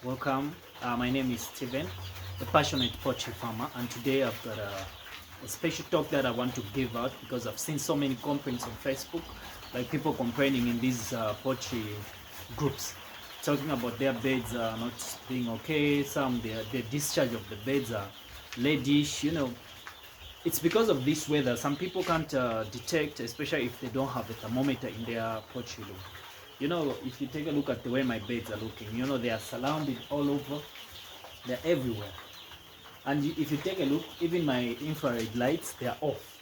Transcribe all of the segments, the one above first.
Welcome. My name is Steven, a passionate poultry farmer, and today I've got a special talk that I want to give out because I've seen so many complaints on Facebook, like people complaining in these poultry groups, talking about their beds are not being okay. Some the discharge of the beds are reddish. It's because of this weather. Some people can't detect, especially if they don't have a thermometer in their poultry room. If you take a look at the way my beds are looking, they are surrounded all over, they're everywhere. And if you take a look, even my infrared lights, they are off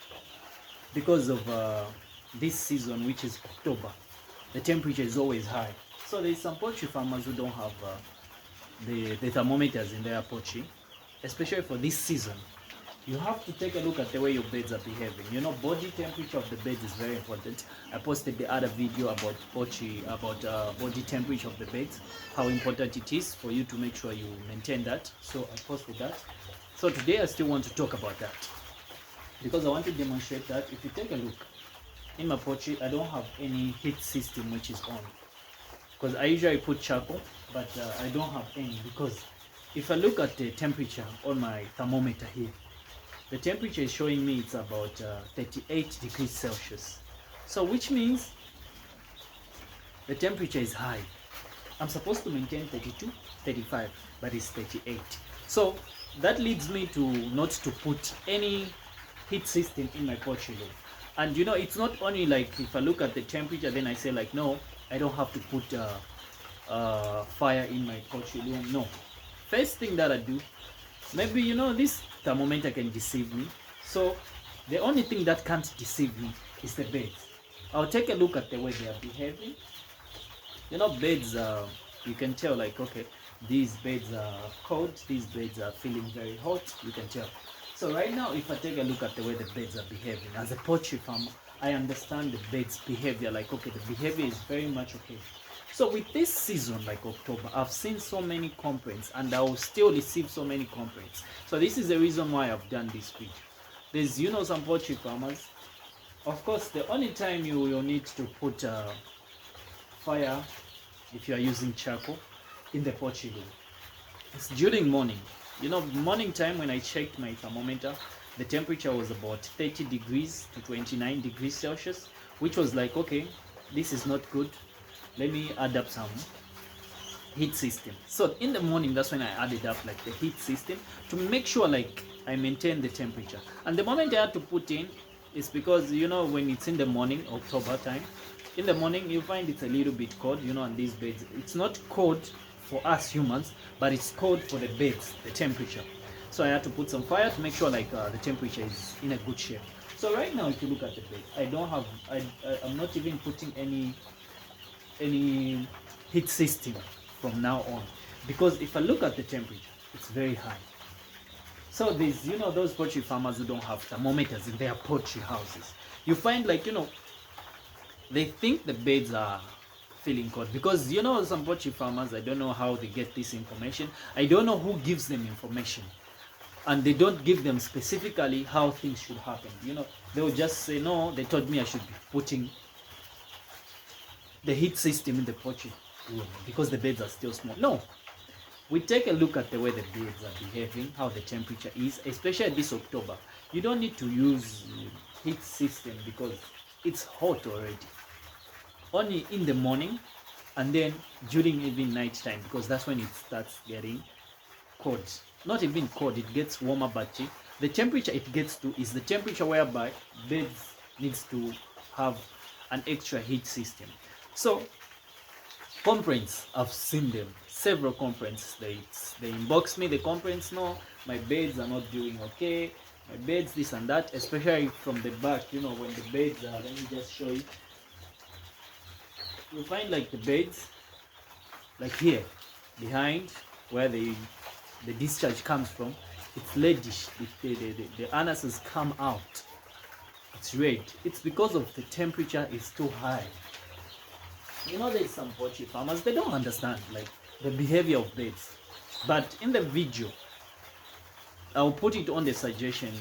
because of this season, which is October. The temperature is always high. So there's some poultry farmers who don't have the thermometers in their poultry, especially for this season. You have to take a look at the way your beds are behaving. Body temperature of the beds is very important. I posted the other video about poultry, about body temperature of the beds, how important it is for you to make sure you maintain that. So I posted that. So today I still want to talk about that because I want to demonstrate that if you take a look in my poultry, I don't have any heat system which is on, because I usually put charcoal, but I don't have any, because if I look at the temperature on my thermometer here, the temperature is showing me it's about 38 degrees Celsius. So which means the temperature is high. I'm supposed to maintain 32, 35, but it's 38. So that leads me to not to put any heat system in my poultry room. And it's not only like if I look at the temperature, then I say like, no, I don't have to put fire in my poultry room. No. First thing that I do, maybe this thermometer can deceive me. So the only thing that can't deceive me is the beds. I'll take a look at the way they are behaving. Beds, you can tell like, okay, these beds are cold, these beds are feeling very hot, you can tell. So right now, if I take a look at the way the beds are behaving, as a poultry farmer, I understand the beds behavior, like, okay, the behavior is very much okay. So with this season, like October, I've seen so many complaints, and I will still receive so many complaints. So this is the reason why I've done this video. There's some poultry farmers. Of course, the only time you will need to put fire, if you are using charcoal, in the poultry room, it's during morning. Morning time, when I checked my thermometer, the temperature was about 30 degrees to 29 degrees Celsius, which was like, okay, this is not good. Let me add up some heat system. So in the morning, that's when I added up like the heat system to make sure like I maintain the temperature. And the moment I had to put in is because when it's in the morning, October time, in the morning you find it's a little bit cold, on these beds. It's not cold for us humans, but it's cold for the beds, the temperature. So I had to put some fire to make sure like the temperature is in a good shape. So right now, if you look at the bed, I'm not even putting any heat system from now on, because if I look at the temperature, it's very high. So there's those poultry farmers who don't have thermometers in their poultry houses. You find like they think the beds are feeling cold, because some poultry farmers, I don't know how they get this information. I don't know who gives them information, and they don't give them specifically how things should happen. They'll just say, no, they told me I should be putting the heat system in the poultry room because the beds are still small. No, we take a look at the way the beds are behaving, how the temperature is, especially this October. You don't need to use heat system because it's hot already. Only in the morning, and then during even night time, because that's when it starts getting cold. Not even cold, it gets warmer, but the temperature it gets to is the temperature whereby beds needs to have an extra heat system. So complaints, I've seen them, several complaints. They inbox me the complaints. No, my beds are not doing okay, my beds this and that, especially from the back. When the beds are, let me just show you. You find like the beds like here behind where the discharge comes from, it's reddish. The anuses come out, it's red. It's because of the temperature is too high. There's some poultry farmers, they don't understand like the behavior of beds. But in the video, I'll put it on the suggestion.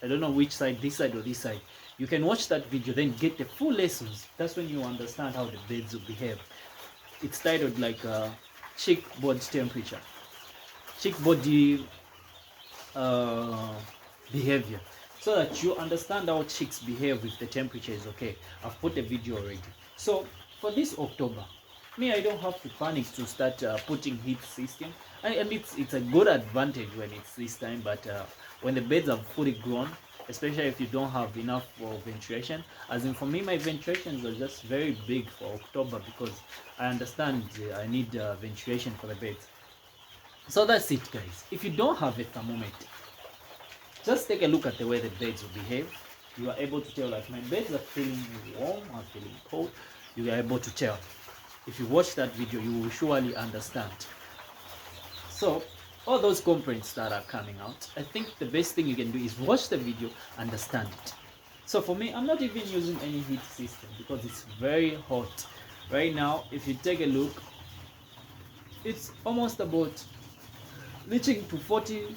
I don't know which side, this side or this side. You can watch that video, then get the full lessons. That's when you understand how the beds will behave. It's titled like chick body temperature, chick body behavior, so that you understand how chicks behave if the temperature is okay. I've put a video already. So for this October, me, I don't have to panic to start putting heat system, and it's a good advantage when it's this time. But when the beds are fully grown, especially if you don't have enough for ventilation, as in for me, my ventilations are just very big for October because I understand I need ventilation for the beds. So that's it, guys. If you don't have a thermometer, just take a look at the way the beds will behave. You are able to tell, like, my beds are feeling warm, I'm feeling cold. You are able to tell. If you watch that video, you will surely understand. So all those complaints that are coming out, I think the best thing you can do is watch the video, understand it. So for me, I'm not even using any heat system because it's very hot right now. If you take a look, it's almost about reaching to 40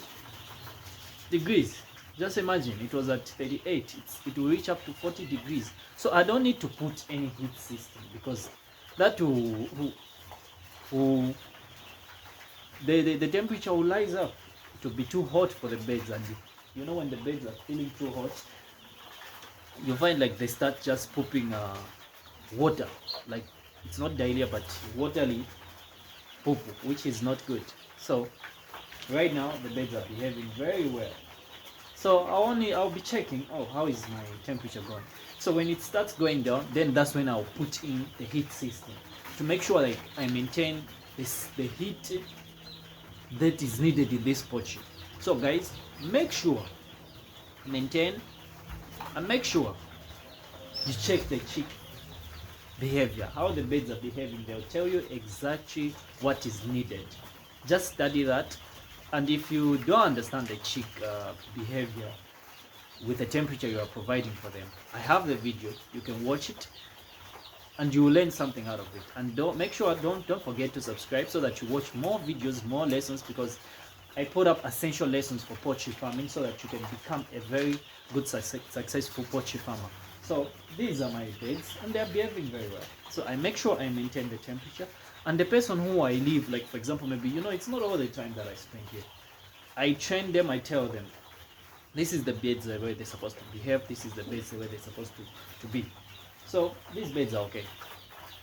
degrees. Just imagine, it was at 38, it will reach up to 40 degrees. So I don't need to put any heat system because that will the temperature will rise up. It will be too hot for the beds, and you know when the beds are feeling too hot, you find like they start just pooping water, like it's not diarrhea but watery poop, which is not good. So right now the beds are behaving very well. So I'll be checking, oh, how is my temperature going? So when it starts going down, then that's when I'll put in the heat system to make sure like I maintain the heat that is needed in this poultry. So guys, make sure maintain and make sure you check the chick behavior, how the beds are behaving. They'll tell you exactly what is needed. Just study that. And if you don't understand the chick behavior with the temperature you are providing for them, I have the video, you can watch it and you will learn something out of it. And don't forget to subscribe so that you watch more videos, more lessons, because I put up essential lessons for poultry farming so that you can become a very good successful poultry farmer. So these are my beds and they are behaving very well. So I make sure I maintain the temperature. And the person who I leave, like for example, maybe, it's not all the time that I spend here. I train them, I tell them, this is the beds the way they're supposed to behave, this is the beds the way they're supposed to be. So these beds are okay.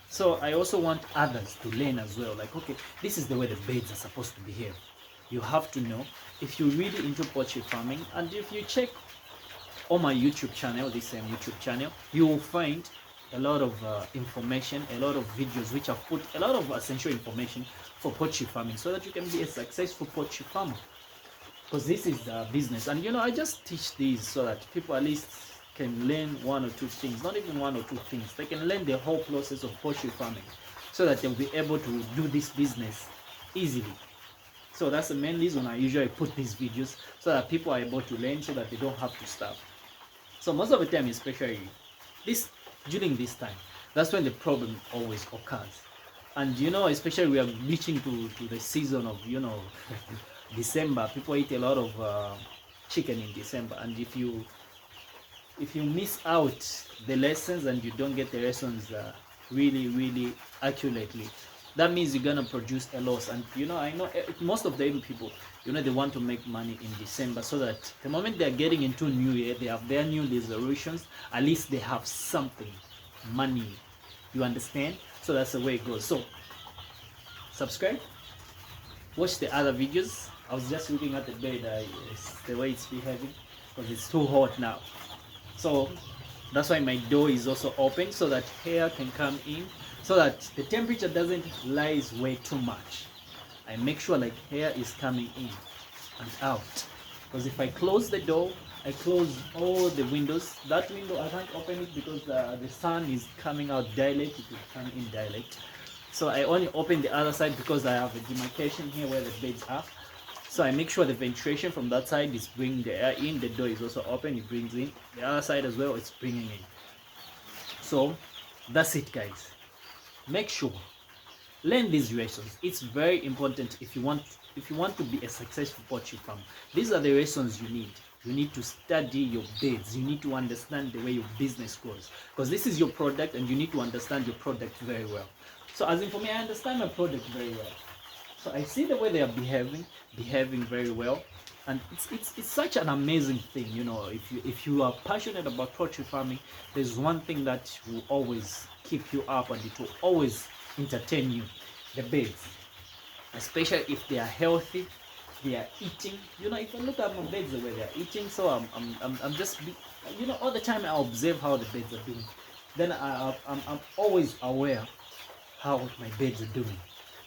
So I also want others to learn as well, like, okay, this is the way the beds are supposed to behave. You have to know, if you're really into poultry farming, and if you check on my YouTube channel, this same YouTube channel, you will find a lot of information, a lot of videos which have put a lot of essential information for poultry farming so that you can be a successful poultry farmer. Because this is the business, and I just teach these so that people at least can learn one or two things, not even one or two things. They can learn the whole process of poultry farming so that they'll be able to do this business easily. So that's the main reason I usually put these videos, so that people are able to learn, so that they don't have to starve. So most of the time, especially during this time, that's when the problem always occurs. And especially we are reaching to the season of December. People eat a lot of chicken in December, and if you miss out the lessons and you don't get the lessons really accurately, that means you're gonna produce a loss. And I know most of the people, they want to make money in December, so that the moment they're getting into New Year, they have their new resolutions. At least they have something, money. You understand? So that's the way it goes. So subscribe, watch the other videos. I was just looking at the bed, the way it's behaving, because it's too hot now. So that's why my door is also open, so that air can come in, so that the temperature doesn't rise way too much. I make sure like air is coming in and out, because if I close the door, I close all the windows. That window I can't open it because the sun is coming out direct. It will come in direct. So I only open the other side because I have a demarcation here where the beds are. So I make sure the ventilation from that side is bringing the air in. The door is also open, it brings in. The other side as well, it's bringing in. So that's it, guys. Make sure, learn these lessons. It's very important if you want to be a successful poultry farmer. These are the lessons you need. You need to study your beds. You need to understand the way your business goes, because this is your product and you need to understand your product very well. So as in for me, I understand my product very well. So I see the way they are behaving very well, and it's such an amazing thing. You know, if you are passionate about poultry farming, there's one thing that will always keep you up, and it will always entertain you: the birds, especially if they are healthy, they are eating. You know, if I look at my birds the way they are eating, so I'm just you know, all the time I observe how the birds are doing. Then I'm always aware how my birds are doing,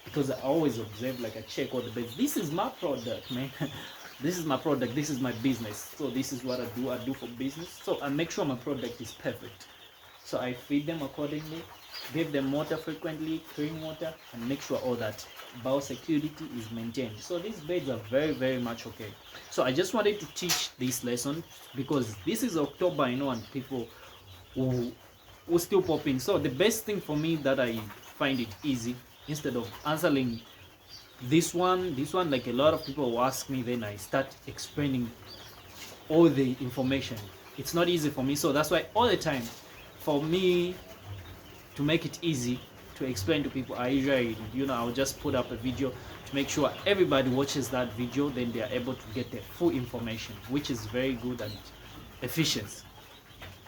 because I always observe, like I check all the birds. This is my product, man. This is my product, this is my business. So this is what I do for business. So I make sure my product is perfect. So I feed them accordingly, give them water frequently, clean water, and make sure all that biosecurity is maintained. So these birds are very much okay. So I just wanted to teach this lesson because this is October, you know, and people who still pop in. So the best thing for me that I find it easy, instead of answering this one like a lot of people will ask me, then I start explaining all the information. It's not easy for me, so that's why all the time, for me to make it easy to explain to people, I usually, you know, I'll just put up a video to make sure everybody watches that video, then they are able to get the full information, which is very good and efficient.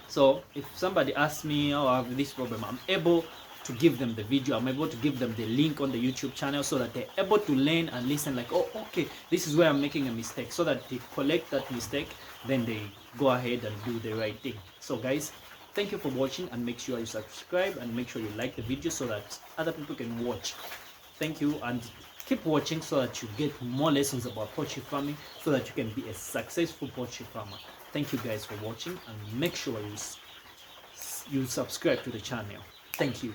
So if somebody asks me, oh, I have this problem, I'm able to give them the video, I'm able to give them the link on the YouTube channel, so that they're able to learn and listen, like, oh, okay, this is where I'm making a mistake, so that they collect that mistake, then they go ahead and do the right thing. So guys, thank you for watching, and make sure you subscribe and make sure you like the video so that other people can watch. Thank you, and keep watching so that you get more lessons about poultry farming, so that you can be a successful poultry farmer. Thank you guys for watching, and make sure you subscribe to the channel. Thank you.